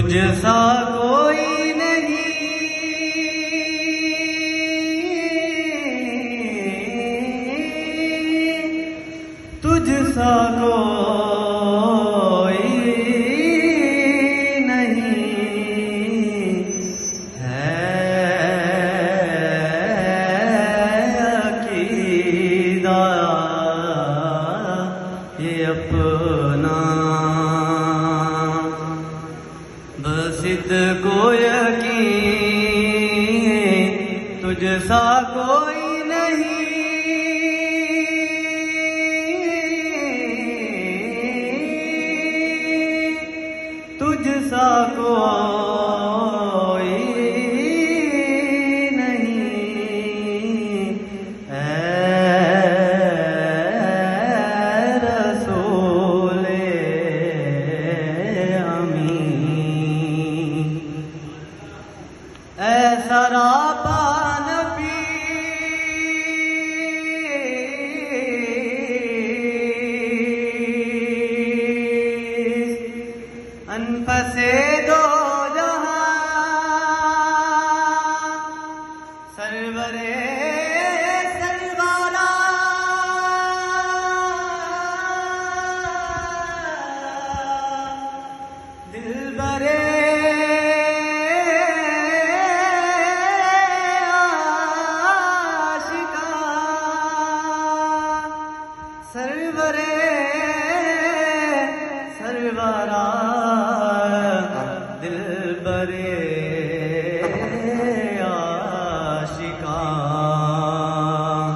تجھ سا کوئی نہیں، تجھ سا کوئی نہیں ہے عقیدہ یہ اپنا، بس کو یقین تجھ سا کوئی نہیں، تجھ سا کوئی نہیں ہے رسول امین، اے سراپا نبی انفس دو جہاں سرور سرورا، دلبر عاشقاں سرور